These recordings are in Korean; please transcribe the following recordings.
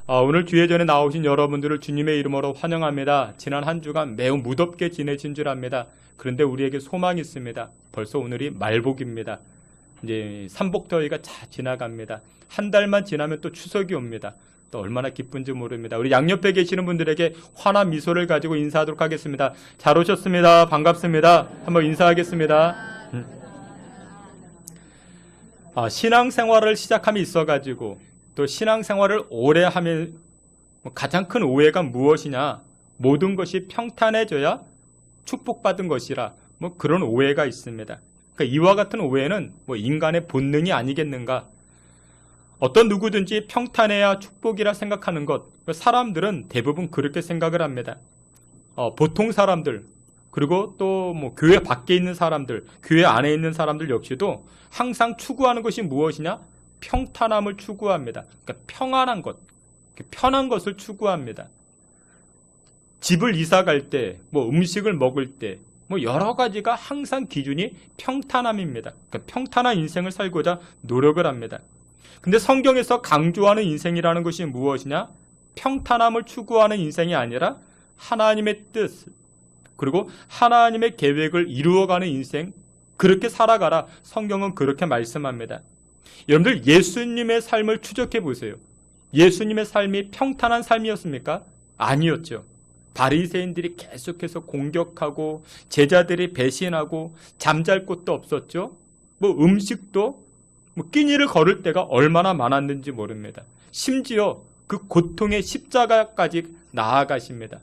오늘 주의 전에 나오신 여러분들을 주님의 이름으로 환영합니다. 지난 한 주간 매우 무덥게 지내신 줄 압니다. 그런데 우리에게 소망이 있습니다. 벌써 오늘이 말복입니다. 이제 삼복더위가 지나갑니다. 한 달만 지나면 또 추석이 옵니다. 또 얼마나 기쁜지 모릅니다. 우리 양옆에 계시는 분들에게 환한 미소를 가지고 인사하도록 하겠습니다. 잘 오셨습니다. 반갑습니다. 한번 인사하겠습니다. 신앙생활을 시작함이 있어가지고 또 신앙생활을 오래 하면 가장 큰 오해가 무엇이냐? 모든 것이 평탄해져야 축복받은 것이라 그런 오해가 있습니다. 그러니까 이와 같은 오해는 인간의 본능이 아니겠는가? 어떤 누구든지 평탄해야 축복이라 생각하는 것, 사람들은 대부분 그렇게 생각을 합니다. 보통 사람들, 그리고 또 교회 밖에 있는 사람들, 교회 안에 있는 사람들 역시도 항상 추구하는 것이 무엇이냐? 평탄함을 추구합니다. 그러니까 평안한 것, 편한 것을 추구합니다. 집을 이사 갈 때, 음식을 먹을 때, 여러 가지가 항상 기준이 평탄함입니다. 그러니까 평탄한 인생을 살고자 노력을 합니다. 근데 성경에서 강조하는 인생이라는 것이 무엇이냐? 평탄함을 추구하는 인생이 아니라 하나님의 뜻, 그리고 하나님의 계획을 이루어가는 인생, 그렇게 살아가라. 성경은 그렇게 말씀합니다. 여러분들 예수님의 삶을 추적해 보세요. 예수님의 삶이 평탄한 삶이었습니까? 아니었죠. 바리새인들이 계속해서 공격하고 제자들이 배신하고 잠잘 곳도 없었죠. 음식도 끼니를 거를 때가 얼마나 많았는지 모릅니다. 심지어 그 고통의 십자가까지 나아가십니다.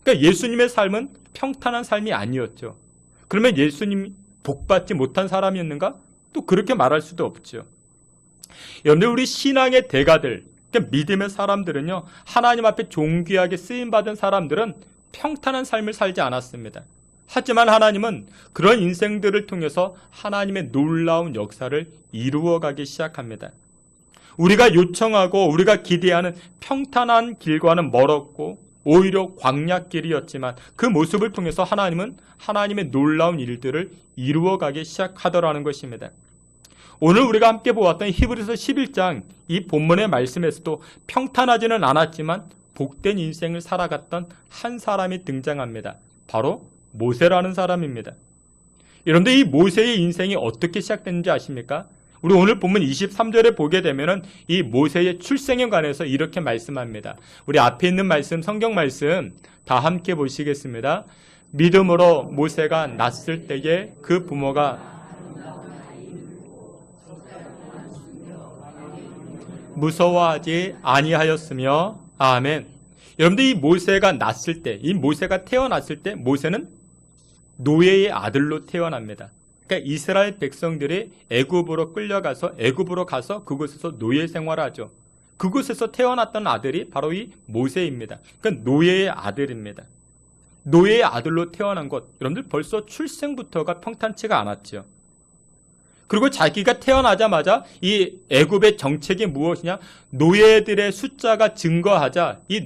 그러니까 예수님의 삶은 평탄한 삶이 아니었죠. 그러면 예수님 복받지 못한 사람이었는가? 또 그렇게 말할 수도 없죠. 여러분들 우리 신앙의 대가들, 그러니까 믿음의 사람들은요, 하나님 앞에 존귀하게 쓰임받은 사람들은 평탄한 삶을 살지 않았습니다. 하지만 하나님은 그런 인생들을 통해서 하나님의 놀라운 역사를 이루어가기 시작합니다. 우리가 요청하고 우리가 기대하는 평탄한 길과는 멀었고 오히려 광야길이었지만 그 모습을 통해서 하나님은 하나님의 놀라운 일들을 이루어가기 시작하더라는 것입니다. 오늘 우리가 함께 보았던 히브리서 11장 이 본문의 말씀에서도 평탄하지는 않았지만 복된 인생을 살아갔던 한 사람이 등장합니다. 바로 모세라는 사람입니다. 여러분들 이 모세의 인생이 어떻게 시작됐는지 아십니까? 우리 오늘 본문 23절에 보게 되면은 이 모세의 출생에 관해서 이렇게 말씀합니다. 우리 앞에 있는 말씀, 성경 말씀 다 함께 보시겠습니다. 믿음으로 모세가 낳았을 때에 그 부모가 무서워하지 아니하였으며 아멘. 여러분들 이 모세가 낳았을 때, 이 모세가 태어났을 때 모세는 노예의 아들로 태어납니다. 그러니까 이스라엘 백성들이 애굽으로 끌려가서 애굽으로 가서 그곳에서 노예 생활하죠. 그곳에서 태어났던 아들이 바로 이 모세입니다. 그러니까 노예의 아들입니다. 노예의 아들로 태어난 것, 여러분들 벌써 출생부터가 평탄치가 않았죠. 그리고 자기가 태어나자마자 이 애굽의 정책이 무엇이냐? 노예들의 숫자가 증가하자 이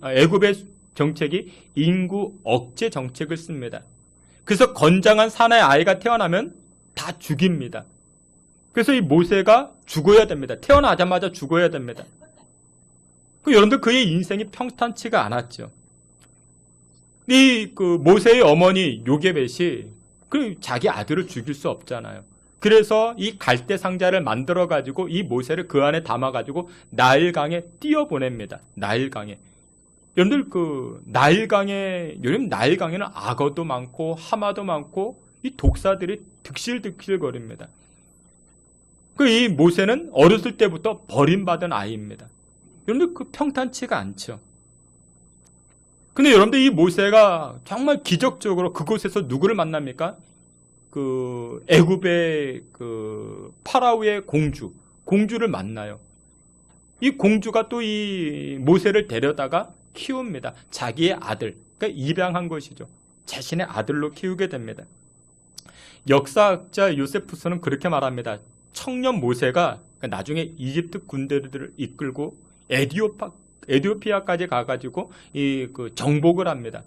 애굽의 정책이 인구 억제 정책을 씁니다. 그래서 건장한 사나이 아이가 태어나면 다 죽입니다. 그래서 이 모세가 죽어야 됩니다. 태어나자마자 죽어야 됩니다. 여러분들 그의 인생이 평탄치가 않았죠. 이 모세의 어머니 요게벳이 자기 아들을 죽일 수 없잖아요. 그래서 이 갈대 상자를 만들어 가지고 이 모세를 그 안에 담아 가지고 나일강에 띄워 보냅니다. 나일강에. 여러분들 요즘 나일강에는 악어도 많고 하마도 많고 이 독사들이 득실득실 거립니다. 이 모세는 어렸을 때부터 버림받은 아이입니다. 여러분들 평탄치가 않죠. 근데 여러분들 이 모세가 정말 기적적으로 그곳에서 누구를 만납니까? 애굽의 파라오의 공주를 만나요. 이 공주가 또 이 모세를 데려다가 키웁니다. 자기의 아들, 그러니까 입양한 것이죠. 자신의 아들로 키우게 됩니다. 역사학자 요세푸스는 그렇게 말합니다. 청년 모세가 나중에 이집트 군대들을 이끌고 에디오피아까지 가가지고 정복을 합니다.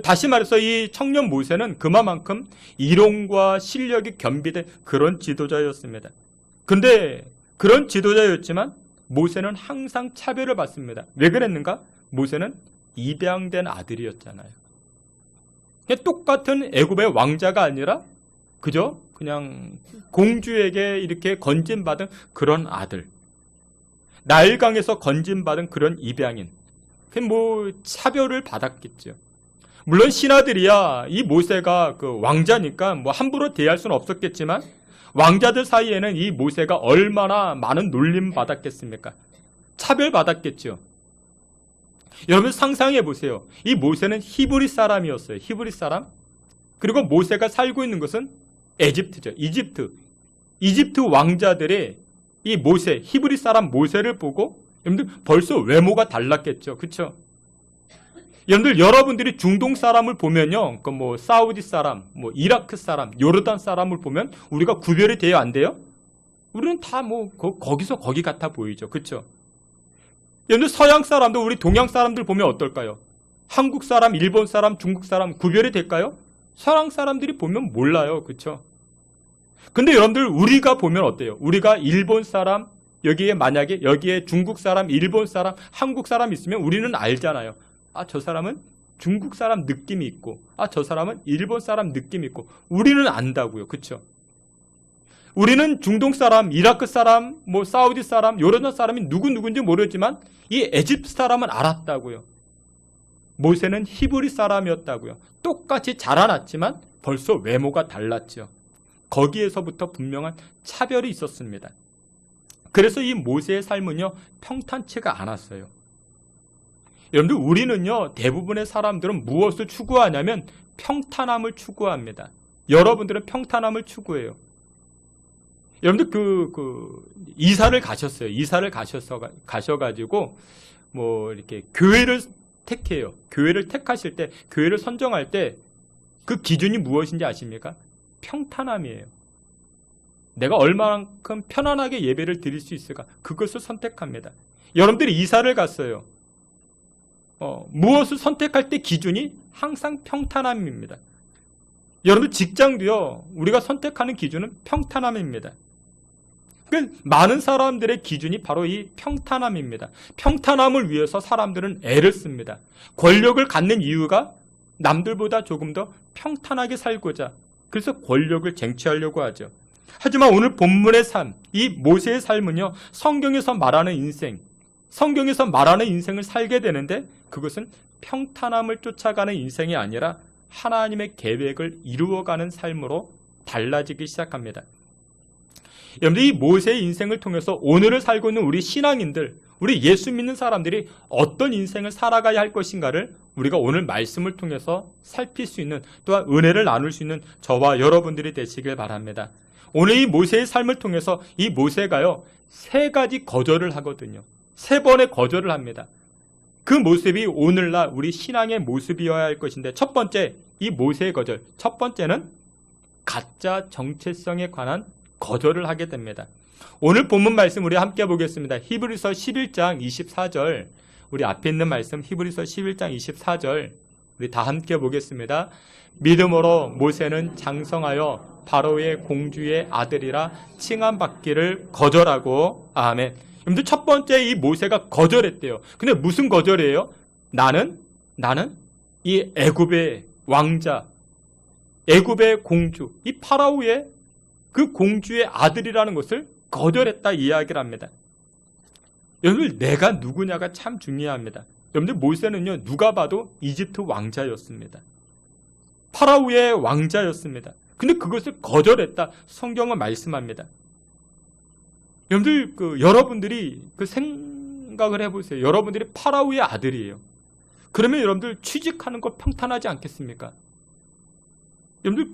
다시 말해서 이 청년 모세는 그만큼 이론과 실력이 겸비된 그런 지도자였습니다. 근데 그런 지도자였지만 모세는 항상 차별을 받습니다. 왜 그랬는가? 모세는 입양된 아들이었잖아요. 그냥 똑같은 애굽의 왕자가 아니라 그저 그냥 공주에게 이렇게 건진받은 그런 아들, 나일강에서 건진받은 그런 입양인, 뭐 차별을 받았겠죠. 물론 신하들이야 이 모세가 그 왕자니까 뭐 함부로 대할 수는 없었겠지만 왕자들 사이에는 이 모세가 얼마나 많은 놀림 받았겠습니까? 차별 받았겠죠. 여러분 상상해 보세요. 이 모세는 히브리 사람이었어요. 히브리 사람. 그리고 모세가 살고 있는 것은 에집트죠. 이집트 왕자들이 이 모세, 히브리 사람 모세를 보고 여러분들 벌써 외모가 달랐겠죠. 그렇죠? 여러분들이 중동 사람을 보면요, 그 뭐 사우디 사람, 뭐 이라크 사람, 요르단 사람을 보면 우리가 구별이 돼요, 안 돼요? 우리는 다 뭐 거기서 거기 같아 보이죠, 그렇죠? 여러분들 서양 사람도 우리 동양 사람들 보면 어떨까요? 한국 사람, 일본 사람, 중국 사람 구별이 될까요? 서양 사람들이 보면 몰라요, 그렇죠? 근데 여러분들 우리가 보면 어때요? 우리가 일본 사람, 여기에 만약에 여기에 중국 사람, 일본 사람, 한국 사람 있으면 우리는 알잖아요. 아, 저 사람은 중국 사람 느낌이 있고, 아, 저 사람은 일본 사람 느낌이 있고, 우리는 안다고요. 그렇죠? 우리는 중동 사람, 이라크 사람, 뭐 사우디 사람, 요르단 사람이 누군지 모르지만 이 에집트 사람은 알았다고요. 모세는 히브리 사람이었다고요. 똑같이 자라났지만 벌써 외모가 달랐죠. 거기에서부터 분명한 차별이 있었습니다. 그래서 이 모세의 삶은요, 평탄치가 않았어요. 여러분들 우리는요, 대부분의 사람들은 무엇을 추구하냐면 평탄함을 추구합니다. 여러분들은 평탄함을 추구해요. 여러분들 이사를 가셨어요. 이사를 가셔가지고 뭐 이렇게 교회를 택해요. 교회를 택하실 때, 교회를 선정할 때 그 기준이 무엇인지 아십니까? 평탄함이에요. 내가 얼마만큼 편안하게 예배를 드릴 수 있을까? 그것을 선택합니다. 여러분들이 이사를 갔어요. 무엇을 선택할 때 기준이 항상 평탄함입니다. 여러분 직장도요, 우리가 선택하는 기준은 평탄함입니다. 그러니까 많은 사람들의 기준이 바로 이 평탄함입니다. 평탄함을 위해서 사람들은 애를 씁니다. 권력을 갖는 이유가 남들보다 조금 더 평탄하게 살고자, 그래서 권력을 쟁취하려고 하죠. 하지만 오늘 본문의 삶, 이 모세의 삶은요, 성경에서 말하는 인생, 성경에서 말하는 인생을 살게 되는데 그것은 평탄함을 쫓아가는 인생이 아니라 하나님의 계획을 이루어가는 삶으로 달라지기 시작합니다. 여러분들 이 모세의 인생을 통해서 오늘을 살고 있는 우리 신앙인들, 우리 예수 믿는 사람들이 어떤 인생을 살아가야 할 것인가를 우리가 오늘 말씀을 통해서 살필 수 있는, 또한 은혜를 나눌 수 있는 저와 여러분들이 되시길 바랍니다. 오늘 이 모세의 삶을 통해서 이 모세가요, 3가지 거절을 하거든요. 3번의 거절을 합니다. 그 모습이 오늘날 우리 신앙의 모습이어야 할 것인데, 첫 번째, 이 모세의 거절. 첫 번째는 가짜 정체성에 관한 거절을 하게 됩니다. 오늘 본문 말씀 우리 함께 보겠습니다. 히브리서 11장 24절, 우리 앞에 있는 말씀 히브리서 11장 24절 우리 다 함께 보겠습니다. 믿음으로 모세는 장성하여 바로의 공주의 아들이라 칭함받기를 거절하고, 아멘. 여러분들 첫 번째 이 모세가 거절했대요. 근데 무슨 거절이에요? 나는 이 애굽의 왕자, 애굽의 공주, 이 파라오의 그 공주의 아들이라는 것을 거절했다 이야기를 합니다. 여러분들 내가 누구냐가 참 중요합니다. 여러분들 모세는요, 누가 봐도 이집트 왕자였습니다. 파라오의 왕자였습니다. 근데 그것을 거절했다 성경은 말씀합니다. 여러분들 여러분들이 생각을 해보세요. 여러분들이 파라오의 아들이에요. 그러면 여러분들 취직하는 거 평탄하지 않겠습니까? 여러분들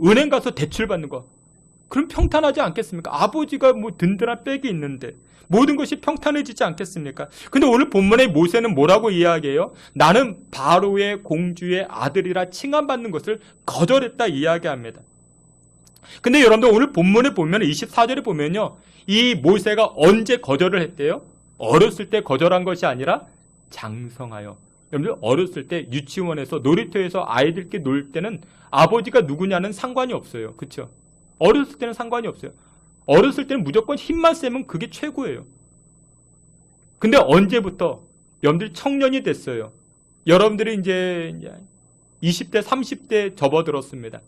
은행 가서 대출 받는 거, 그럼 평탄하지 않겠습니까? 아버지가 뭐 든든한 백이 있는데 모든 것이 평탄해지지 않겠습니까? 근데 오늘 본문의 모세는 뭐라고 이야기해요? 나는 바로의 공주의 아들이라 칭함받는 것을 거절했다 이야기합니다. 근데 여러분들 오늘 본문에 보면 24절에 보면요, 이 모세가 언제 거절을 했대요? 어렸을 때 거절한 것이 아니라 장성하여. 여러분들 어렸을 때 유치원에서 놀이터에서 아이들끼리 놀 때는 아버지가 누구냐는 상관이 없어요. 그렇죠? 어렸을 때는 상관이 없어요. 어렸을 때는 무조건 힘만 세면 그게 최고예요. 근데 언제부터? 여러분들 청년이 됐어요. 여러분들이 이제 20대, 30대 접어들었습니다.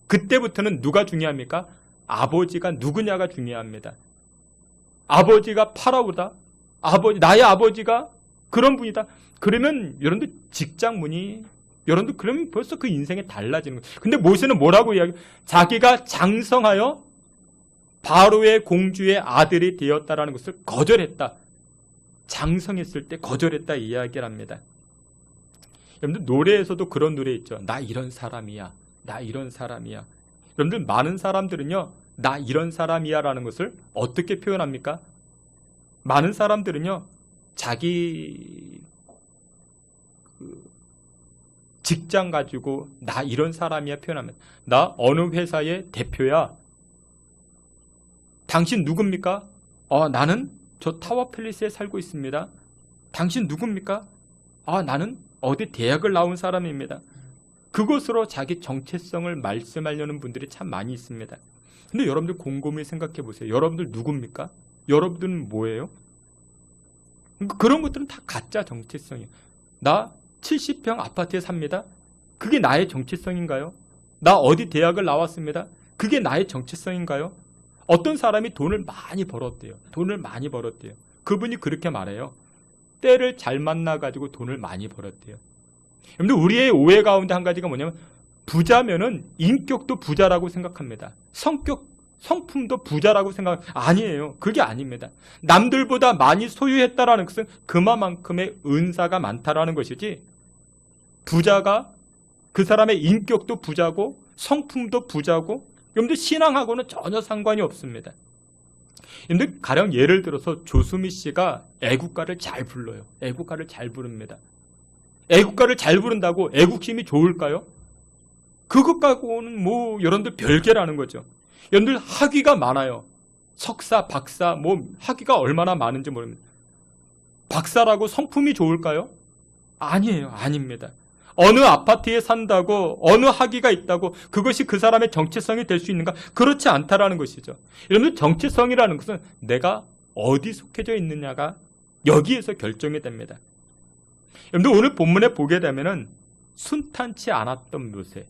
그때부터는 누가 중요합니까? 아버지가 누구냐가 중요합니다. 아버지가 파라오다. 나의 아버지가 그런 분이다. 그러면 여러분들 직장문이 여러분들 그러면 벌써 그 인생이 달라지는 거예요. 근데 모세는 뭐라고 이야기해요? 자기가 장성하여 바로의 공주의 아들이 되었다라는 것을 거절했다. 장성했을 때 거절했다 이야기를 합니다. 여러분들 노래에서도 그런 노래 있죠. 나 이런 사람이야. 나 이런 사람이야. 여러분들 많은 사람들은요. 나 이런 사람이야 라는 것을 어떻게 표현합니까? 많은 사람들은요. 자기 직장 가지고 나 이런 사람이야 표현합니다. 나 어느 회사의 대표야. 당신 누굽니까? 나는 저 타워팰리스에 살고 있습니다. 당신 누굽니까? 나는 어디 대학을 나온 사람입니다. 그것으로 자기 정체성을 말씀하려는 분들이 참 많이 있습니다. 근데 여러분들 곰곰이 생각해 보세요. 여러분들 누굽니까? 여러분들은 뭐예요? 그런 것들은 다 가짜 정체성이에요. 나 70평 아파트에 삽니다. 그게 나의 정체성인가요? 나 어디 대학을 나왔습니다. 그게 나의 정체성인가요? 어떤 사람이 돈을 많이 벌었대요. 돈을 많이 벌었대요. 그분이 그렇게 말해요. 때를 잘 만나가지고 돈을 많이 벌었대요. 여러분들 우리의 오해 가운데 한 가지가 뭐냐면 부자면은 인격도 부자라고 생각합니다. 성품도 부자라고 아니에요. 그게 아닙니다. 남들보다 많이 소유했다라는 것은 그만큼의 은사가 많다라는 것이지 부자가 그 사람의 인격도 부자고 성품도 부자고 여러분들 신앙하고는 전혀 상관이 없습니다. 여러분들 가령 예를 들어서 조수미 씨가 애국가를 잘 불러요. 애국가를 잘 부릅니다. 애국가를 잘 부른다고 애국심이 좋을까요? 그것 갖고는 여러분들 별개라는 거죠. 여러분들 학위가 많아요. 석사, 박사, 학위가 얼마나 많은지 모릅니다. 박사라고 성품이 좋을까요? 아니에요. 아닙니다. 어느 아파트에 산다고 어느 학위가 있다고 그것이 그 사람의 정체성이 될 수 있는가? 그렇지 않다라는 것이죠. 여러분들 정체성이라는 것은 내가 어디 속해져 있느냐가 여기에서 결정이 됩니다. 여러분들 오늘 본문에 보게 되면은 순탄치 않았던 모세.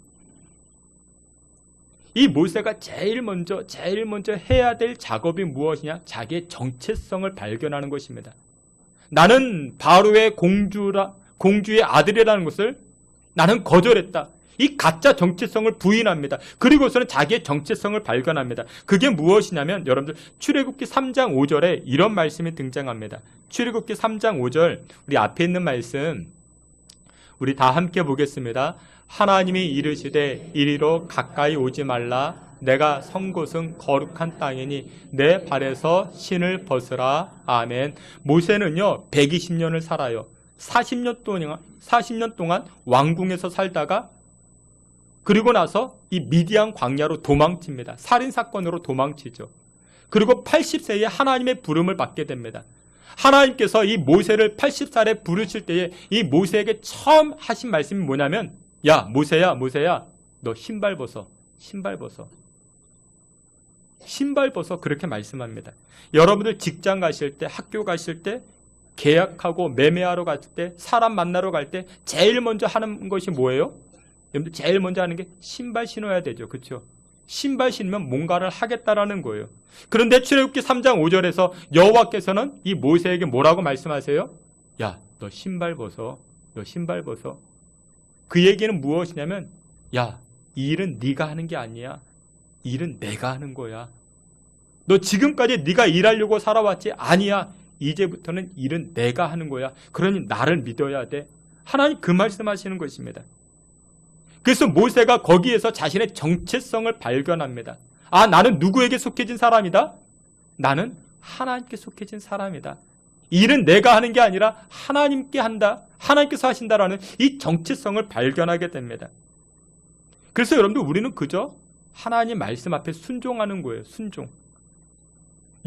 이 모세가 제일 먼저 해야 될 작업이 무엇이냐? 자기의 정체성을 발견하는 것입니다. 나는 바로의 공주의 아들이라는 것을 나는 거절했다. 이 가짜 정체성을 부인합니다. 그리고서는 자기의 정체성을 발견합니다. 그게 무엇이냐면 여러분들 출애굽기 3장 5절에 이런 말씀이 등장합니다. 출애굽기 3장 5절 우리 앞에 있는 말씀 우리 다 함께 보겠습니다. 하나님이 이르시되 이리로 가까이 오지 말라. 내가 선 곳은 거룩한 땅이니 내 발에서 신을 벗으라. 아멘. 모세는요 120년을 살아요. 40년 동안 왕궁에서 살다가 그리고 나서 이 미디안 광야로 도망칩니다. 살인사건으로 도망치죠. 그리고 80세에 하나님의 부름을 받게 됩니다. 하나님께서 이 모세를 80살에 부르실 때에 이 모세에게 처음 하신 말씀이 뭐냐면 야 모세야 너 신발 벗어. 신발 벗어 그렇게 말씀합니다. 여러분들 직장 가실 때 학교 가실 때 계약하고 매매하러 갈 때 사람 만나러 갈 때 제일 먼저 하는 것이 뭐예요? 여러분들 제일 먼저 하는 게 신발 신어야 되죠. 그렇죠? 신발 신으면 뭔가를 하겠다라는 거예요. 그런데 출애굽기 3장 5절에서 여호와께서는 이 모세에게 뭐라고 말씀하세요? 야, 너 신발 벗어. 너 신발 벗어. 그 얘기는 무엇이냐면 야, 이 일은 네가 하는 게 아니야. 이 일은 내가 하는 거야. 너 지금까지 네가 일하려고 살아왔지? 아니야. 이제부터는 일은 내가 하는 거야. 그러니 나를 믿어야 돼. 하나님 그 말씀하시는 것입니다. 그래서 모세가 거기에서 자신의 정체성을 발견합니다. 나는 누구에게 속해진 사람이다? 나는 하나님께 속해진 사람이다. 일은 내가 하는 게 아니라 하나님께 한다. 하나님께서 하신다라는 이 정체성을 발견하게 됩니다. 그래서 여러분들 우리는 그저 하나님 말씀 앞에 순종하는 거예요. 순종.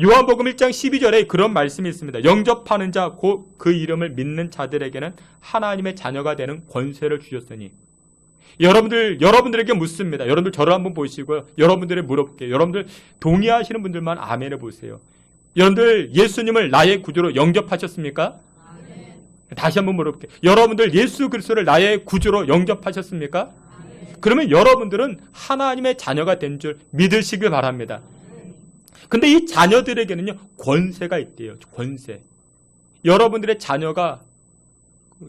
요한복음 1장 12절에 그런 말씀이 있습니다. 영접하는 자 곧 그 이름을 믿는 자들에게는 하나님의 자녀가 되는 권세를 주셨으니. 여러분들에게 묻습니다. 여러분들 저를 한번 보시고요. 여러분들에게 물어볼게요. 여러분들 동의하시는 분들만 아멘을 보세요. 여러분들 예수님을 나의 구주로 영접하셨습니까? 다시 한번 물어볼게요. 여러분들 예수 그리스도를 나의 구주로 영접하셨습니까? 그러면 여러분들은 하나님의 자녀가 된 줄 믿으시길 바랍니다. 근데 이 자녀들에게는요, 권세가 있대요. 권세. 여러분들의 자녀가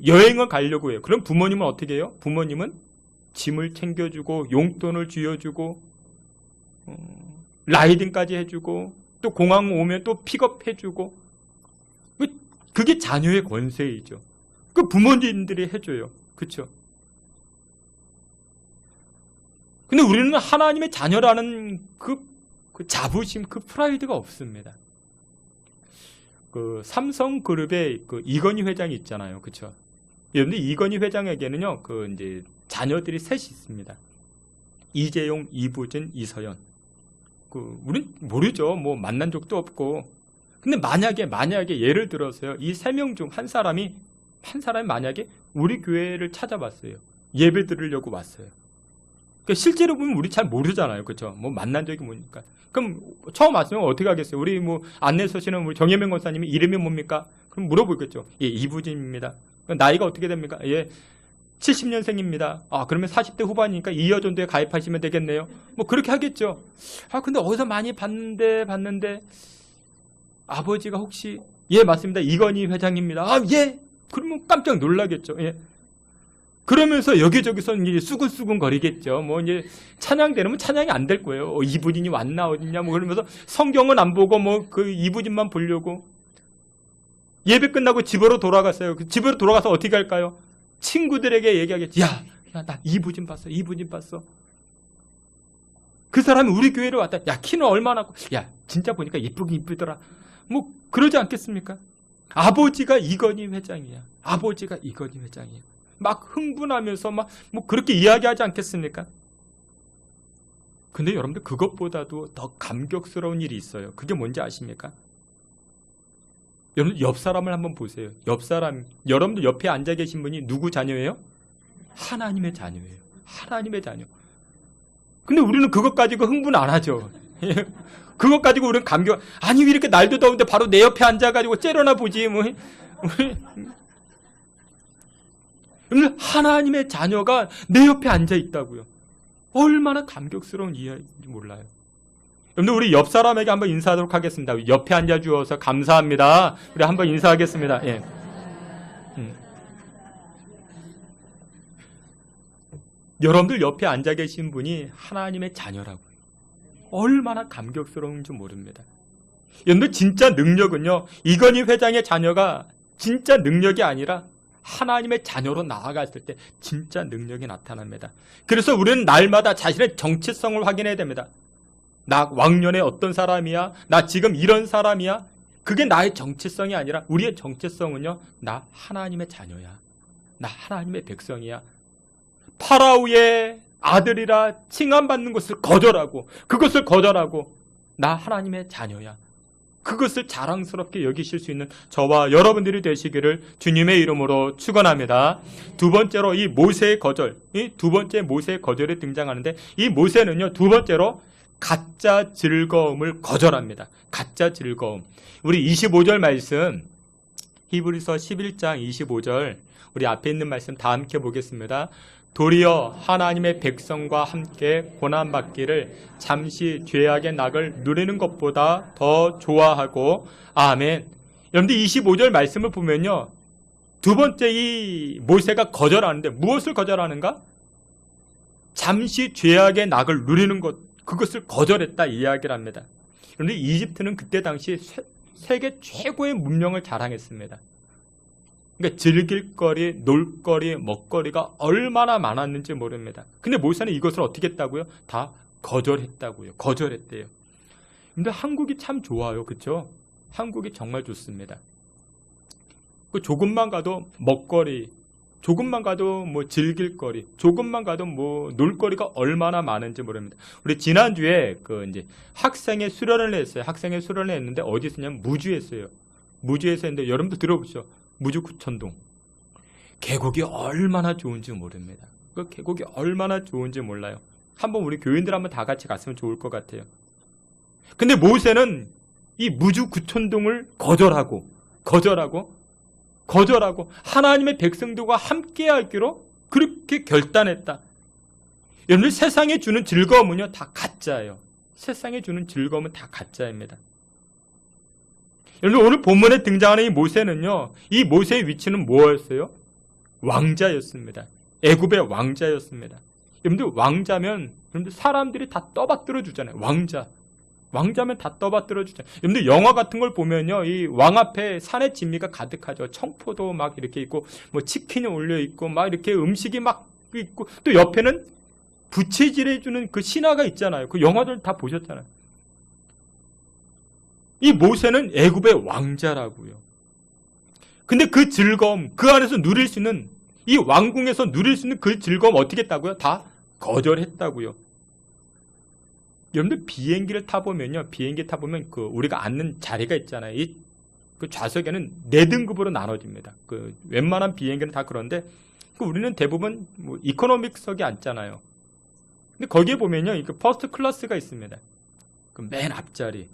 여행을 가려고 해요. 그럼 부모님은 어떻게 해요? 부모님은 짐을 챙겨주고 용돈을 쥐어주고 라이딩까지 해주고 또 공항 오면 또 픽업해주고, 그게 자녀의 권세이죠. 그 부모님들이 해줘요. 그렇죠? 근데 우리는 하나님의 자녀라는 그 자부심, 그 프라이드가 없습니다. 그 삼성그룹의 그 이건희 회장이 있잖아요. 그렇죠? 여러분들 이건희 회장에게는요, 그 이제 자녀들이 셋이 있습니다. 이재용, 이부진, 이서연. 우린 모르죠. 뭐 만난 적도 없고. 근데 만약에 예를 들어서요, 이 세 명 중 한 사람이 만약에 우리 교회를 찾아봤어요. 예배 드리려고 왔어요. 그러니까 실제로 보면 우리 잘 모르잖아요. 그렇죠? 뭐 만난 적이 뭐니까. 그럼 처음 왔으면 어떻게 하겠어요? 우리 뭐 안내 서시는 우리 정혜명 권사님이 이름이 뭡니까? 그럼 물어보겠죠. 예, 이부진입니다. 나이가 어떻게 됩니까? 예, 70년생입니다. 아, 그러면 40대 후반이니까 이여전도에 가입하시면 되겠네요. 뭐 그렇게 하겠죠. 아, 근데 어디서 많이 봤는데 아버지가 혹시, 예, 맞습니다. 이건희 회장입니다. 아, 예. 그러면 깜짝 놀라겠죠. 예. 그러면서 여기저기서 이제 수근수근 거리겠죠. 뭐 이제 찬양되면 찬양이 안 될 거예요. 이부진이 왔나 어딨냐 뭐 그러면서 성경은 안 보고 뭐 그 이부진만 보려고. 예배 끝나고 집으로 돌아갔어요. 집으로 돌아가서 어떻게 할까요? 친구들에게 얘기하겠지. 야, 나 이부진 봤어. 그 사람이 우리 교회로 왔다. 야, 키는 얼마나, 야, 진짜 보니까 이쁘긴 이쁘더라. 뭐 그러지 않겠습니까? 아버지가 이건희 회장이야. 막 흥분하면서 막 뭐 그렇게 이야기하지 않겠습니까? 근데 여러분들 그것보다도 더 감격스러운 일이 있어요. 그게 뭔지 아십니까? 여러분 옆 사람을 한번 보세요. 여러분들 옆에 앉아 계신 분이 누구 자녀예요? 하나님의 자녀예요. 하나님의 자녀. 근데 우리는 그것 가지고 흥분 안 하죠. 그것 가지고 우리는 감격, 아니 왜 이렇게 날도 더운데 바로 내 옆에 앉아가지고 째려나 보지 뭐. 하나님의 자녀가 내 옆에 앉아 있다고요. 얼마나 감격스러운 이야기인지 몰라요. 여러분들 우리 옆 사람에게 한번 인사하도록 하겠습니다. 옆에 앉아 주어서 감사합니다. 우리 한번 인사하겠습니다. 예. 여러분들 옆에 앉아 계신 분이 하나님의 자녀라고요. 얼마나 감격스러운지 모릅니다. 여러분들 진짜 능력은요, 이건희 회장의 자녀가 진짜 능력이 아니라 하나님의 자녀로 나아갔을 때 진짜 능력이 나타납니다. 그래서 우리는 날마다 자신의 정체성을 확인해야 됩니다. 나 왕년에 어떤 사람이야? 나 지금 이런 사람이야? 그게 나의 정체성이 아니라 우리의 정체성은요, 나 하나님의 자녀야. 나 하나님의 백성이야. 파라오의 아들이라 칭함받는 것을 거절하고, 그것을 거절하고 나 하나님의 자녀야. 그것을 자랑스럽게 여기실 수 있는 저와 여러분들이 되시기를 주님의 이름으로 축원합니다. 두 번째로 이 모세의 거절, 이 두 번째 모세의 거절이 등장하는데, 이 모세는요, 두 번째로 가짜 즐거움을 거절합니다. 가짜 즐거움. 우리 25절 말씀, 히브리서 11장 25절, 우리 앞에 있는 말씀 다 함께 보겠습니다. 도리어 하나님의 백성과 함께 고난받기를 잠시 죄악의 낙을 누리는 것보다 더 좋아하고, 아멘. 여러분들 25절 말씀을 보면요, 두 번째 이 모세가 거절하는데 무엇을 거절하는가? 잠시 죄악의 낙을 누리는 것, 그것을 거절했다 이야기를 합니다. 그런데 이집트는 그때 당시 세계 최고의 문명을 자랑했습니다. 그러니까 즐길 거리, 놀거리, 먹거리가 얼마나 많았는지 모릅니다. 근데 모세는 이것을 어떻게 했다고요? 다 거절했다고요. 거절했대요. 근데 한국이 참 좋아요. 그렇죠? 한국이 정말 좋습니다. 그 조금만 가도 먹거리, 조금만 가도 뭐 즐길 거리, 조금만 가도 뭐 놀거리가 얼마나 많은지 모릅니다. 우리 지난주에 그 이제 학생의 수련을 했어요. 학생의 수련을 했는데 어디서 했냐면 무주에서요. 무주에서 했는데 여러분도 들어보시죠. 무주 구천동. 계곡이 얼마나 좋은지 모릅니다. 그 계곡이 얼마나 좋은지 몰라요. 한번 우리 교인들 한번 다 같이 갔으면 좋을 것 같아요. 근데 모세는 이 무주구천동을 거절하고 하나님의 백성들과 함께 하기로 그렇게 결단했다. 여러분들, 세상에 주는 즐거움은요 다 가짜예요. 세상에 주는 즐거움은 다 가짜입니다. 여러분, 오늘 본문에 등장하는 이 모세는요, 이 모세의 위치는 뭐였어요? 왕자였습니다. 애굽의 왕자였습니다. 여러분들, 왕자면 여러분들 사람들이 다 떠받들어 주잖아요. 왕자면 다 떠받들어 주잖아요. 여러분들, 영화 같은 걸 보면요, 이 왕 앞에 산의 진미가 가득하죠. 청포도 막 이렇게 있고, 뭐 치킨이 올려 있고, 막 이렇게 음식이 막 있고, 또 옆에는 부채질해 주는 그 신하가 있잖아요. 그 영화들 다 보셨잖아요. 이 모세는 애굽의 왕자라고요. 근데 그 즐거움, 그 안에서 누릴 수 있는, 이 왕궁에서 누릴 수 있는 그 즐거움 어떻게 했다고요? 다 거절했다고요. 여러분들, 비행기를 타보면요, 그 우리가 앉는 자리가 있잖아요. 그 좌석에는 4등급으로 나눠집니다. 그 웬만한 비행기는 다 그런데, 우리는 대부분 뭐 이코노믹석에 앉잖아요. 근데 거기에 보면요, 그 퍼스트 클래스가 있습니다. 그 맨 앞자리.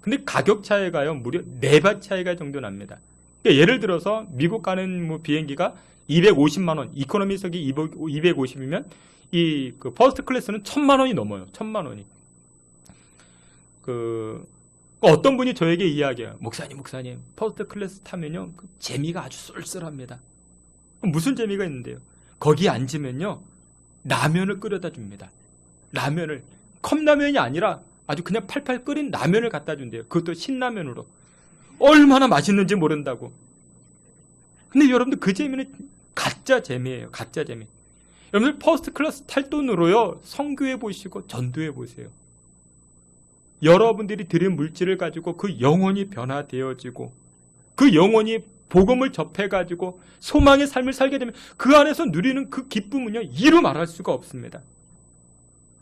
근데 가격 차이가요, 무려 4배 차이가 정도 납니다. 그러니까 예를 들어서 미국 가는 뭐 비행기가 250만 원, 이코노미석이 250이면 이 그 퍼스트 클래스는 1000만 원이 넘어요. 1000만 원이. 어떤 분이 저에게 이야기해요. 목사님, 퍼스트 클래스 타면요, 그 재미가 아주 쏠쏠합니다. 무슨 재미가 있는데요? 거기 앉으면요, 라면을 끓여다 줍니다. 라면을, 컵라면이 아니라 아주 그냥 팔팔 끓인 라면을 갖다 준대요. 그것도 신라면으로. 얼마나 맛있는지 모른다고. 근데 여러분들, 그 재미는 가짜 재미예요. 가짜 재미. 여러분들, 퍼스트 클래스 탈 돈으로요, 선교해 보시고 전도해 보세요. 여러분들이 드린 물질을 가지고 그 영혼이 변화되어지고, 그 영혼이 복음을 접해가지고 소망의 삶을 살게 되면 그 안에서 누리는 그 기쁨은요, 이루 말할 수가 없습니다.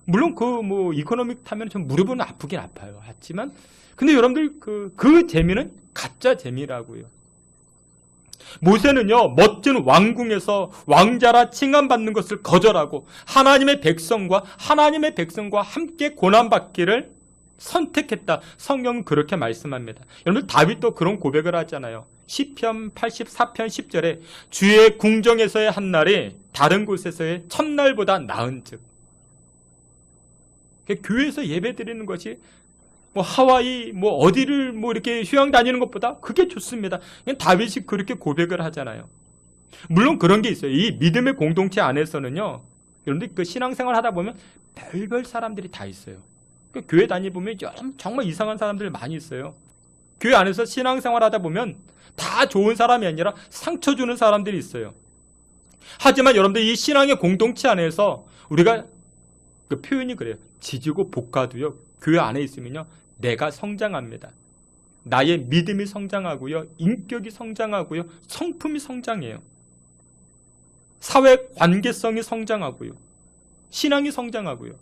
물론 이코노믹 타면 좀 무릎은 아프긴 아파요. 하지만 근데 여러분들, 그 재미는 가짜 재미라고요. 모세는요, 멋진 왕궁에서 왕자라 칭함받는 것을 거절하고 하나님의 백성과 함께 고난받기를 선택했다. 성경은 그렇게 말씀합니다. 여러분, 다윗도 그런 고백을 하잖아요. 시편 84편 10절에 주의 궁정에서의 한 날이 다른 곳에서의 첫날보다 나은즉. 교회에서 예배 드리는 것이 뭐 하와이 어디를 이렇게 휴양 다니는 것보다 그게 좋습니다. 다윗이 그렇게 고백을 하잖아요. 물론 그런 게 있어요. 이 믿음의 공동체 안에서는요, 여러분들, 그 신앙생활 하다 보면 별별 사람들이 다 있어요. 교회 다니보면 정말 이상한 사람들 많이 있어요. 교회 안에서 신앙생활 하다 보면 다 좋은 사람이 아니라 상처 주는 사람들이 있어요. 하지만 여러분들, 이 신앙의 공동체 안에서 우리가 그 표현이 그래요. 지지고 볶아도요, 교회 안에 있으면요, 내가 성장합니다. 나의 믿음이 성장하고요, 인격이 성장하고요, 성품이 성장해요. 사회 관계성이 성장하고요, 신앙이 성장하고요.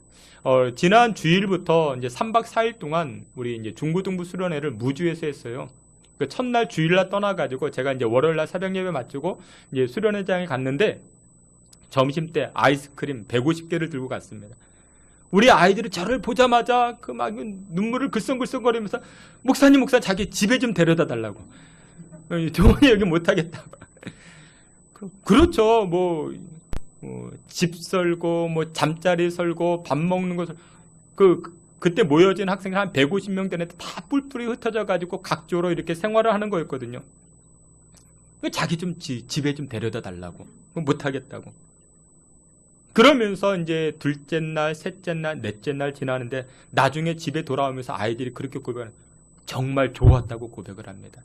지난 주일부터 이제 3박 4일 동안 우리 이제 중고등부 수련회를 무주에서 했어요. 그 첫날 주일날 떠나가지고 제가 이제 월요일날 새벽 예배 마치고 이제 수련회장에 갔는데, 점심 때 아이스크림 150개를 들고 갔습니다. 우리 아이들이 저를 보자마자 막 눈물을 글썽글썽거리면서 목사님 자기 집에 좀 데려다 달라고. 도원이 여기 못하겠다고. 그렇죠. 집 설고 잠자리 설고 밥 먹는 거 그때 모여진 학생이 한 150명 되는데 다 뿔뿔이 흩어져 가지고 각조로 이렇게 생활을 하는 거였거든요. 자기 좀 집에 좀 데려다 달라고. 못하겠다고. 그러면서 이제 둘째 날, 셋째 날, 넷째 날 지나는데 나중에 집에 돌아오면서 아이들이 그렇게 고백을, 정말 좋았다고 고백을 합니다.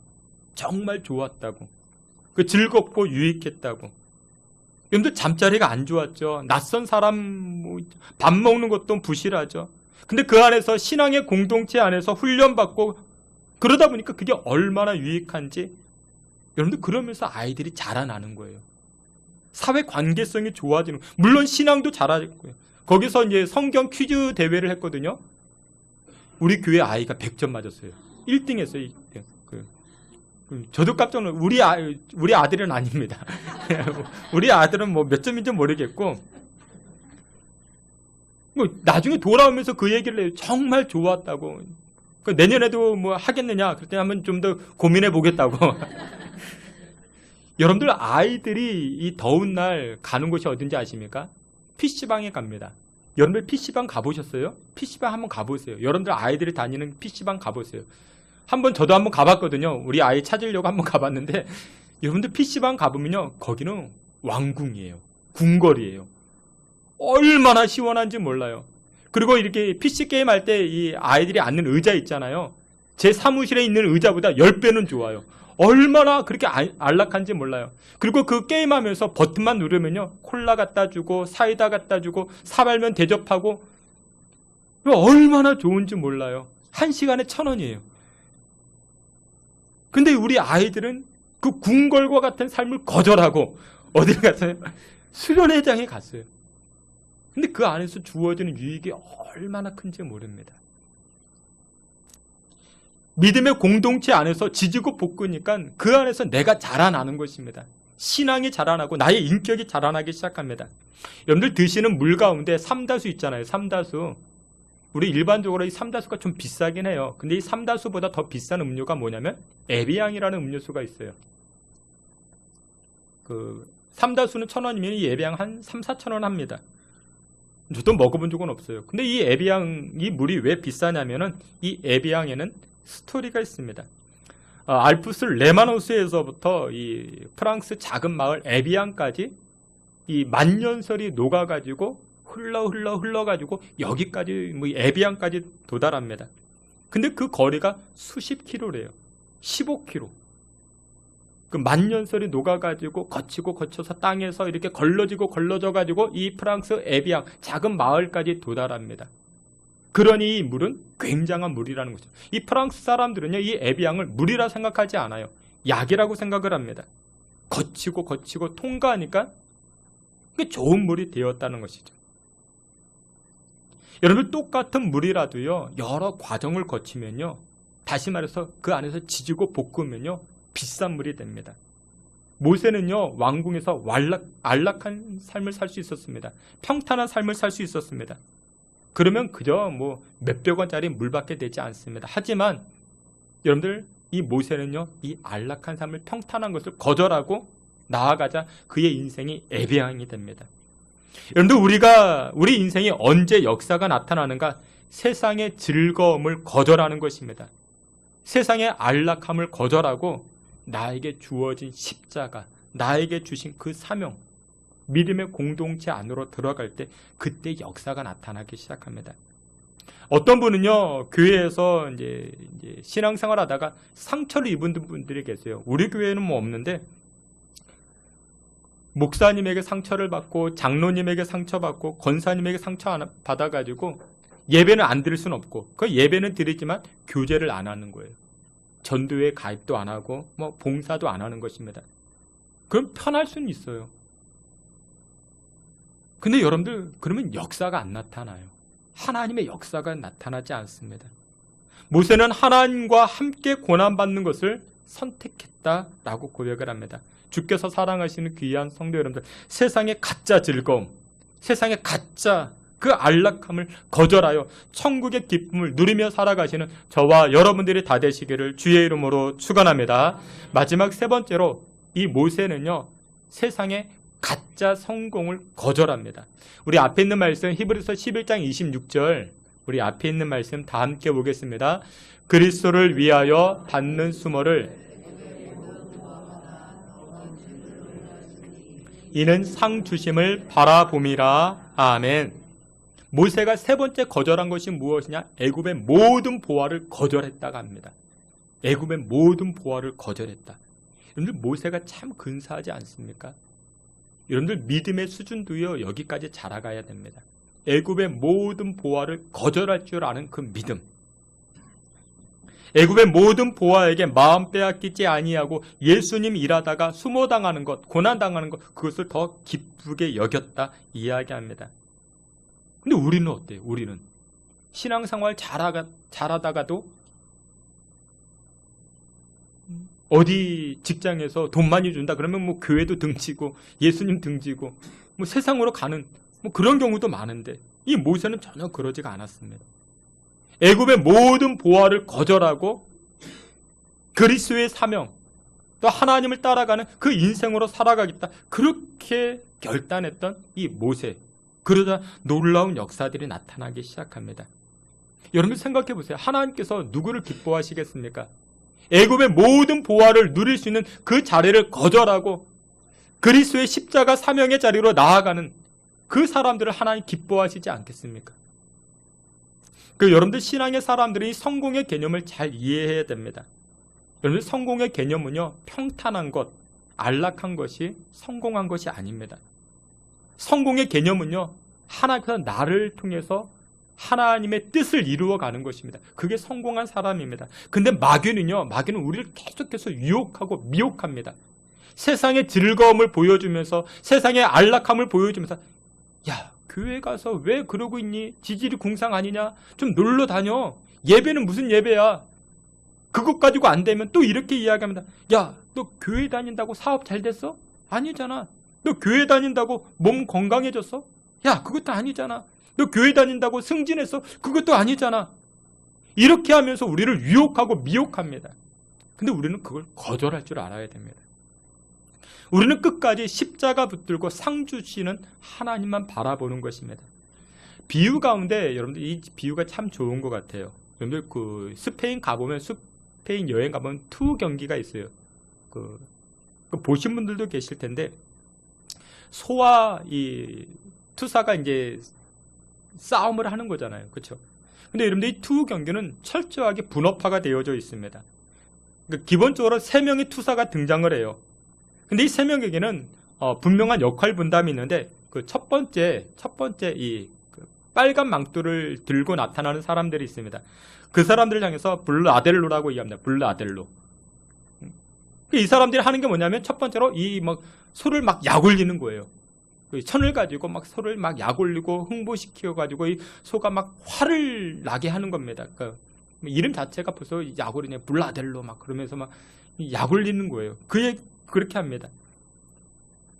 정말 좋았다고. 즐겁고 유익했다고. 여러분들, 잠자리가 안 좋았죠. 낯선 사람 밥 먹는 것도 부실하죠. 근데 그 안에서 신앙의 공동체 안에서 훈련받고 그러다 보니까 그게 얼마나 유익한지, 여러분들, 그러면서 아이들이 자라나는 거예요. 사회 관계성이 좋아지는, 물론 신앙도 자라고요. 거기서 이제 성경 퀴즈 대회를 했거든요. 우리 교회 아이가 100점 맞았어요. 1등 했어요. 저도 깜짝 놀랐어요. 우리 아들은 아닙니다. 우리 아들은 몇 점인지 모르겠고, 나중에 돌아오면서 그 얘기를 해요. 정말 좋았다고. 내년에도 뭐 하겠느냐? 그랬더니 한번 좀 더 고민해 보겠다고. 여러분들 아이들이 이 더운 날 가는 곳이 어딘지 아십니까? PC방에 갑니다. 여러분들 PC방 가보셨어요? PC방 한번 가보세요. 여러분들 아이들이 다니는 PC방 가보세요. 저도 한번 가봤거든요. 우리 아이 찾으려고 한번 가봤는데, 여러분들 PC방 가보면요, 거기는 왕궁이에요. 궁궐이에요. 얼마나 시원한지 몰라요. 그리고 이렇게 PC 게임 할 때 이 아이들이 앉는 의자 있잖아요. 제 사무실에 있는 의자보다 10배는 좋아요. 얼마나 그렇게 안락한지 몰라요. 그리고 그 게임하면서 버튼만 누르면요, 콜라 갖다 주고 사이다 갖다 주고 사발면 대접하고, 얼마나 좋은지 몰라요. 1시간에 1,000원이에요. 근데 우리 아이들은 그 궁궐과 같은 삶을 거절하고 어딜 갔어요? 수련회장에 갔어요. 근데 그 안에서 주어지는 유익이 얼마나 큰지 모릅니다. 믿음의 공동체 안에서 지지고 볶으니까 그 안에서 내가 자라나는 것입니다. 신앙이 자라나고 나의 인격이 자라나기 시작합니다. 여러분들 드시는 물 가운데 삼다수 있잖아요. 삼다수. 우리 일반적으로 이 삼다수가 좀 비싸긴 해요. 근데 이 삼다수보다 더 비싼 음료가 뭐냐면 에비앙이라는 음료수가 있어요. 그 삼다수는 1,000원이면 이 에비앙 한 3-4,000원 합니다. 저도 먹어본 적은 없어요. 근데 이 에비앙, 이 물이 왜 비싸냐면은 이 에비앙에는 스토리가 있습니다. 알프스 레마노스에서부터 이 프랑스 작은 마을 에비앙까지 이 만년설이 녹아가지고 흘러가지고 여기까지 뭐 에비앙까지 도달합니다. 근데 그 거리가 수십 킬로래요. 15km. 그 만년설이 녹아가지고 거쳐서 땅에서 이렇게 걸러져가지고 이 프랑스 에비앙 작은 마을까지 도달합니다. 그러니 이 물은 굉장한 물이라는 거죠. 이 프랑스 사람들은요, 이 에비앙을 물이라 생각하지 않아요. 약이라고 생각을 합니다. 거치고 통과하니까 그게 좋은 물이 되었다는 것이죠. 여러분, 똑같은 물이라도요, 여러 과정을 거치면요, 다시 말해서 그 안에서 지지고 볶으면요, 비싼 물이 됩니다. 모세는요, 왕궁에서 안락한 삶을 살 수 있었습니다. 평탄한 삶을 살 수 있었습니다. 그러면 그저 뭐 몇백 원짜리 물밖에 되지 않습니다. 하지만 여러분들, 이 모세는요, 이 안락한 삶을, 평탄한 것을 거절하고 나아가자 그의 인생이 에비앙이 됩니다. 여러분들, 우리 인생이 언제 역사가 나타나는가? 세상의 즐거움을 거절하는 것입니다. 세상의 안락함을 거절하고 나에게 주어진 십자가, 나에게 주신 그 사명, 믿음의 공동체 안으로 들어갈 때 그때 역사가 나타나기 시작합니다. 어떤 분은요, 교회에서 이제 신앙생활 하다가 상처를 입은 분들이 계세요. 우리 교회는 뭐 없는데, 목사님에게 상처를 받고 장로님에게 상처받고 권사님에게 상처 받아가지고 예배는 안 드릴 수는 없고, 그 예배는 드리지만 교제를 안 하는 거예요. 전도회 가입도 안 하고 뭐 봉사도 안 하는 것입니다. 그럼 편할 수는 있어요. 근데 여러분들, 그러면 역사가 안 나타나요. 하나님의 역사가 나타나지 않습니다. 모세는 하나님과 함께 고난받는 것을 선택했다라고 고백을 합니다. 주께서 사랑하시는 귀한 성도 여러분들, 세상의 가짜 즐거움, 세상의 가짜 그 안락함을 거절하여 천국의 기쁨을 누리며 살아가시는 저와 여러분들이 다 되시기를 주의 이름으로 축원합니다. 마지막 세 번째로, 이 모세는요, 세상의 가짜 성공을 거절합니다. 우리 앞에 있는 말씀, 히브리서 11장 26절, 우리 앞에 있는 말씀 다 함께 보겠습니다. 그리스도를 위하여 받는 수모를 이는 상 주심을 바라봄이라. 아멘. 모세가 세 번째 거절한 것이 무엇이냐? 애굽의 모든 보화를 거절했다고 합니다. 애굽의 모든 보화를 거절했다. 여러분들, 모세가 참 근사하지 않습니까? 여러분들, 믿음의 수준도요, 여기까지 자라가야 됩니다. 애굽의 모든 보화를 거절할 줄 아는 그 믿음. 애굽의 모든 보화에게 마음 빼앗기지 아니하고 예수님 일하다가 수모당하는 것, 고난당하는 것, 그것을 더 기쁘게 여겼다 이야기합니다. 근데 우리는 어때요? 우리는 신앙생활 잘하다가도 어디 직장에서 돈 많이 준다 그러면 뭐 교회도 등지고 예수님 등지고 뭐 세상으로 가는 뭐 그런 경우도 많은데, 이 모세는 전혀 그러지가 않았습니다. 애굽의 모든 보화를 거절하고 그리스도의 사명, 또 하나님을 따라가는 그 인생으로 살아가겠다. 그렇게 결단했던 이 모세. 그러다 놀라운 역사들이 나타나기 시작합니다. 여러분 생각해 보세요. 하나님께서 누구를 기뻐하시겠습니까? 애굽의 모든 보화를 누릴 수 있는 그 자리를 거절하고 그리스도의 십자가 사명의 자리로 나아가는 그 사람들을 하나님 기뻐하시지 않겠습니까? 여러분들 신앙의 사람들이 성공의 개념을 잘 이해해야 됩니다. 여러분들 성공의 개념은요, 평탄한 것, 안락한 것이 성공한 것이 아닙니다. 성공의 개념은요, 하나님께서 나를 통해서 하나님의 뜻을 이루어가는 것입니다. 그게 성공한 사람입니다. 근데 마귀는 우리를 계속해서 유혹하고 미혹합니다. 세상의 즐거움을 보여주면서, 세상의 안락함을 보여주면서, 야, 교회 가서 왜 그러고 있니? 지질이 궁상 아니냐? 좀 놀러 다녀. 예배는 무슨 예배야? 그것 가지고 안 되면 또 이렇게 이야기합니다. 야, 너 교회 다닌다고 사업 잘 됐어? 아니잖아. 너 교회 다닌다고 몸 건강해졌어? 야, 그것도 아니잖아. 너 교회 다닌다고 승진했어? 그것도 아니잖아. 이렇게 하면서 우리를 유혹하고 미혹합니다. 근데 우리는 그걸 거절할 줄 알아야 됩니다. 우리는 끝까지 십자가 붙들고 상 주시는 하나님만 바라보는 것입니다. 비유 가운데 여러분들 이 비유가 참 좋은 것 같아요. 여러분들 그 스페인 가보면, 스페인 여행 가보면 투 경기가 있어요. 그 보신 분들도 계실 텐데, 소와 이 투사가 이제 싸움을 하는 거잖아요. 그렇죠? 근데 여러분들 이 투 경기는 철저하게 분업화가 되어져 있습니다. 그러니까 기본적으로 3명의 투사가 등장을 해요. 근데 이 3명에게는 분명한 역할 분담이 있는데, 그 첫 번째 이 빨간 망토를 들고 나타나는 사람들이 있습니다. 그 사람들을 향해서 블라델로라고 얘기합니다. 블라델로. 이 사람들이 하는 게 뭐냐면, 첫 번째로 이 소를 막 약올리는 거예요. 천을 가지고 막 소를 막 약올리고 흥분시켜 가지고 이 소가 막 화를 나게 하는 겁니다. 그러니까 이름 자체가 벌써 약올리네, 블라델로 막 그러면서 막 약올리는 거예요. 그렇게 합니다.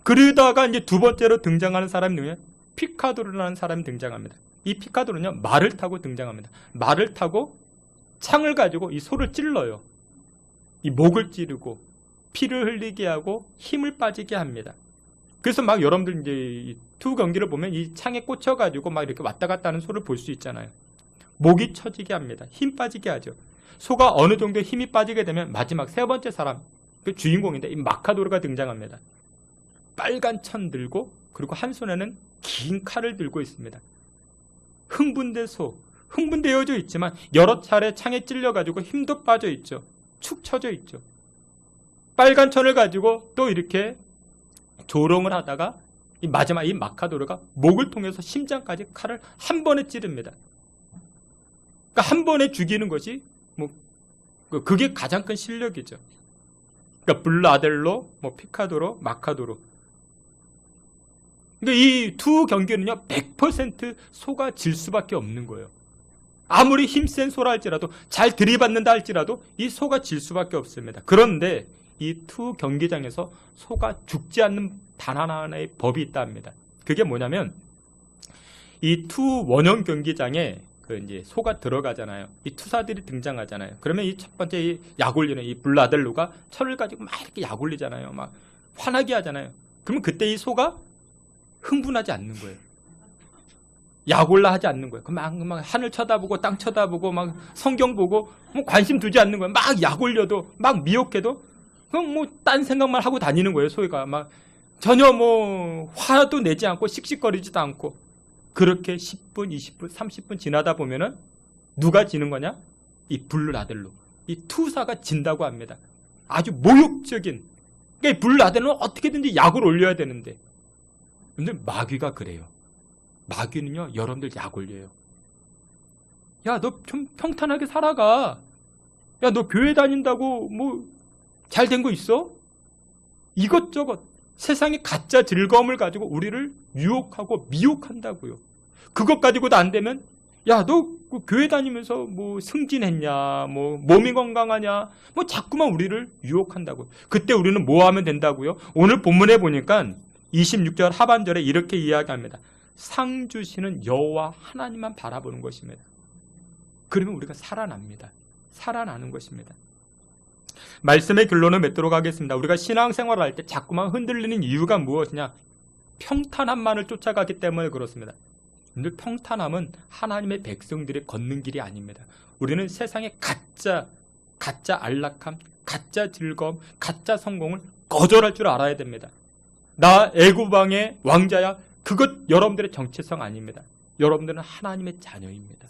그러다가 이제 두 번째로 등장하는 사람이 누구냐? 피카도르라는 사람이 등장합니다. 이 피카도르는요, 말을 타고 등장합니다. 말을 타고 창을 가지고 이 소를 찔러요. 이 목을 찌르고 피를 흘리게 하고 힘을 빠지게 합니다. 그래서 막 여러분들 이제 투 경기를 보면 이 창에 꽂혀가지고 막 이렇게 왔다 갔다 하는 소를 볼 수 있잖아요. 목이 처지게 합니다. 힘 빠지게 하죠. 소가 어느 정도 힘이 빠지게 되면 마지막 세 번째 사람, 그 주인공인데 이 마카도르가 등장합니다. 빨간 천 들고, 그리고 한 손에는 긴 칼을 들고 있습니다. 흥분되어져 있지만 여러 차례 창에 찔려가지고 힘도 빠져 있죠. 축 처져 있죠. 빨간 천을 가지고 또 이렇게 조롱을 하다가 마지막 이 마카도르가 목을 통해서 심장까지 칼을 한 번에 찌릅니다. 그러니까 한 번에 죽이는 것이 그게 가장 큰 실력이죠. 그러니까 블라델로, 피카도로, 마카도르. 그러니까 이 두 경기는요, 100% 소가 질 수밖에 없는 거예요. 아무리 힘센 소라 할지라도, 잘 들이받는다 할지라도 이 소가 질 수밖에 없습니다. 그런데 이 투 경기장에서 소가 죽지 않는 단 하나의 법이 있다 합니다. 그게 뭐냐면, 이 투 원형 경기장에 이제 소가 들어가잖아요. 이 투사들이 등장하잖아요. 그러면 이 첫 번째 이 약올리는 이 블라델로가 철을 가지고 막 이렇게 약올리잖아요. 막 화나게 하잖아요. 그러면 그때 이 소가 흥분하지 않는 거예요. 약올라 하지 않는 거예요. 막 하늘 쳐다보고 땅 쳐다보고 막 성경 보고 관심 두지 않는 거예요. 막 약올려도 막 미혹해도 그럼 딴 생각만 하고 다니는 거예요. 소가 막 전혀 화도 내지 않고 씩씩거리지도 않고. 그렇게 10분, 20분, 30분 지나다 보면은 누가 지는 거냐? 이 블라델로, 이 투사가 진다고 합니다. 아주 모욕적인. 그러니까 이 블라델로는 어떻게든지 약을 올려야 되는데. 근데 마귀가 그래요. 마귀는요, 여러분들 약 올려요. 야, 너 좀 평탄하게 살아가. 야, 너 교회 다닌다고 잘 된 거 있어? 이것저것 세상의 가짜 즐거움을 가지고 우리를 유혹하고 미혹한다고요. 그것 가지고도 안 되면, 야, 너 교회 다니면서 승진했냐, 몸이 건강하냐, 자꾸만 우리를 유혹한다고요. 그때 우리는 뭐 하면 된다고요? 오늘 본문에 보니까 26절 하반절에 이렇게 이야기합니다. 상 주시는 여호와 하나님만 바라보는 것입니다. 그러면 우리가 살아납니다. 살아나는 것입니다. 말씀의 결론을 맺도록 하겠습니다. 우리가 신앙생활을 할 때 자꾸만 흔들리는 이유가 무엇이냐? 평탄함만을 쫓아가기 때문에 그렇습니다. 근데 평탄함은 하나님의 백성들이 걷는 길이 아닙니다. 우리는 세상의 가짜 안락함, 가짜 즐거움, 가짜 성공을 거절할 줄 알아야 됩니다. 나 애굽왕의 왕자야. 그것 여러분들의 정체성 아닙니다. 여러분들은 하나님의 자녀입니다.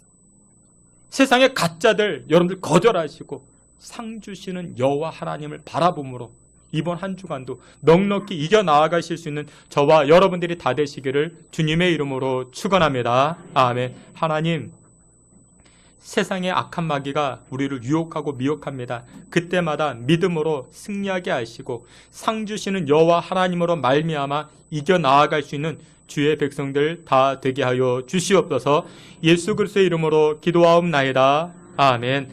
세상의 가짜들 여러분들 거절하시고 상 주시는 여호와 하나님을 바라봄으로 이번 한 주간도 넉넉히 이겨나아가실 수 있는 저와 여러분들이 다 되시기를 주님의 이름으로 축원합니다. 아멘. 하나님, 세상의 악한 마귀가 우리를 유혹하고 미혹합니다. 그때마다 믿음으로 승리하게 하시고 상 주시는 여호와 하나님으로 말미암아 이겨나아갈 수 있는 주의 백성들 다 되게 하여 주시옵소서. 예수 그리스도의 이름으로 기도하옵나이다. 아멘.